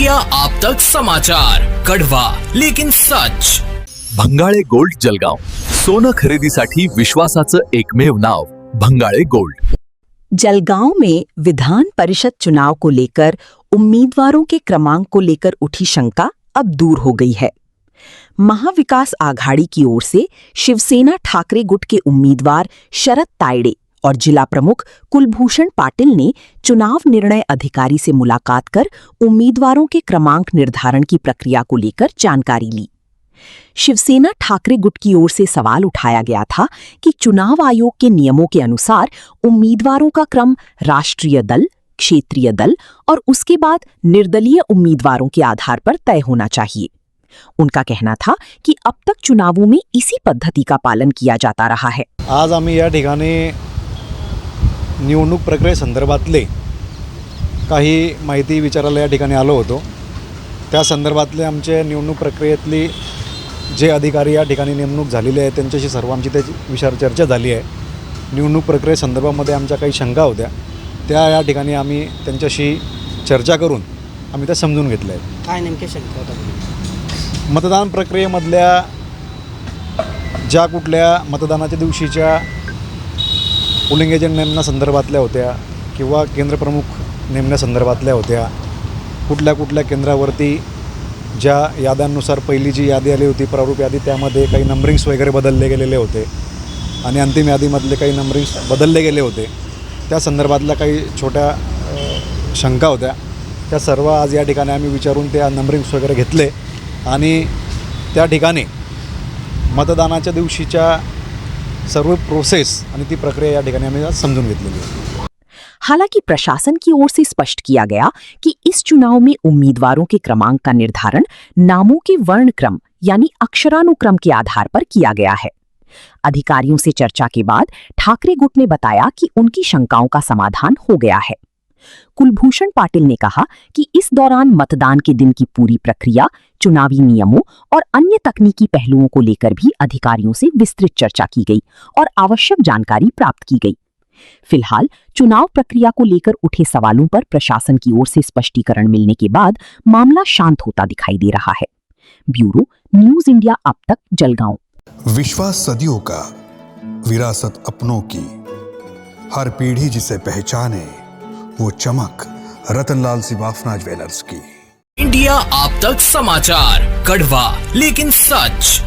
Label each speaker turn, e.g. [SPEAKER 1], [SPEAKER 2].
[SPEAKER 1] India आप तक समाचार, कड़वा लेकिन सच।
[SPEAKER 2] भंगाळे गोल्ड जलगाव, सोनं खरेदीसाठी विश्वासाचं एकमेव नाव भंगाळे गोल्ड।
[SPEAKER 3] जलगांव में विधान परिषद चुनाव को लेकर उम्मीदवारों के क्रमांक को लेकर उठी शंका अब दूर हो गई है। महाविकास आघाड़ी की ओर से शिवसेना ठाकरे गुट के उम्मीदवार शरद तायडे और जिला प्रमुख कुलभूषण पाटिल ने चुनाव निर्णय अधिकारी से मुलाकात कर उम्मीदवारों के क्रमांक निर्धारण की प्रक्रिया को लेकर जानकारी ली। शिवसेना ठाकरे गुट की ओर से सवाल उठाया गया था कि चुनाव आयोग के नियमों के अनुसार उम्मीदवारों का क्रम राष्ट्रीय दल, क्षेत्रीय दल और उसके बाद निर्दलीय उम्मीदवारों के आधार पर तय होना चाहिए। उनका कहना था कि अब तक चुनावों में इसी पद्धति का पालन किया जाता रहा है।
[SPEAKER 4] आज आम्ही या ठिकाणी निवडणूक प्रक्रियेसंदर्भातले काही माहिती विचारायला या ठिकाणी आलो होतो। त्या संदर्भातले आमचे निवडणूक प्रक्रियेतली जे अधिकारी या ठिकाणी नेमणूक झालेले आहेत त्यांच्याशी सर्व आमची त्याची विचार चर्चा झाली आहे। निवडणूक प्रक्रियेसंदर्भामध्ये आमच्या काही शंका होत्या, त्या या ठिकाणी आम्ही त्यांच्याशी चर्चा करून आम्ही त्या समजून घेतल्या आहेत।
[SPEAKER 5] काय नेमके शंका होता?
[SPEAKER 4] मतदान प्रक्रियेमधल्या ज्या कुठल्या मतदानाच्या दिवशीच्या पोलिंग एजंट नेमण्यासंदर्भातल्या होत्या किंवा केंद्रप्रमुख नेमण्यासंदर्भातल्या होत्या, कुठल्या केंद्रावरती ज्या याद्यांनुसार पहिली जी यादी आली होती प्रारूप यादी, त्यामध्ये काही नंबरिंग्स वगैरे बदलले गेलेले होते आणि अंतिम यादीमधले काही नंबरिंग्स बदलले गेले होते, त्या संदर्भातल्या काही छोट्या शंका होत्या। त्या सर्व आज या ठिकाणी आम्ही विचारून त्या नंबरिंग्स वगैरे घेतले आणि त्या ठिकाणी मतदानाच्या दिवशीच्या सर्व प्रोसेस आणि ती प्रक्रिया या ठिकाणी आम्ही समझून घेतलेली है।
[SPEAKER 3] हालांकि प्रशासन की ओर से स्पष्ट किया गया कि इस चुनाव में उम्मीदवारों के क्रमांक का निर्धारण नामों के वर्ण क्रम यानी अक्षरानुक्रम के आधार पर किया गया है। अधिकारियों से चर्चा के बाद ठाकरे गुट ने बताया कि उनकी शंकाओं का समाधान हो गया है। कुलभूषण पाटिल ने कहा कि इस दौरान मतदान के दिन की पूरी प्रक्रिया, चुनावी नियमों और अन्य तकनीकी पहलुओं को लेकर भी अधिकारियों से विस्तृत चर्चा की गई और आवश्यक जानकारी प्राप्त की गई। फिलहाल चुनाव प्रक्रिया को लेकर उठे सवालों पर प्रशासन की ओर से स्पष्टीकरण मिलने के बाद मामला शांत होता दिखाई दे रहा है। ब्यूरो न्यूज इंडिया अब तक, जलगांव।
[SPEAKER 6] विश्वास सदियों का, विरासत अपनों की, हर पीढ़ी जिसे पहचाने वो चमक रतनलाल सिवाफना ज्वेलर्स की।
[SPEAKER 1] इंडिया आप तक समाचार, कड़वा लेकिन सच।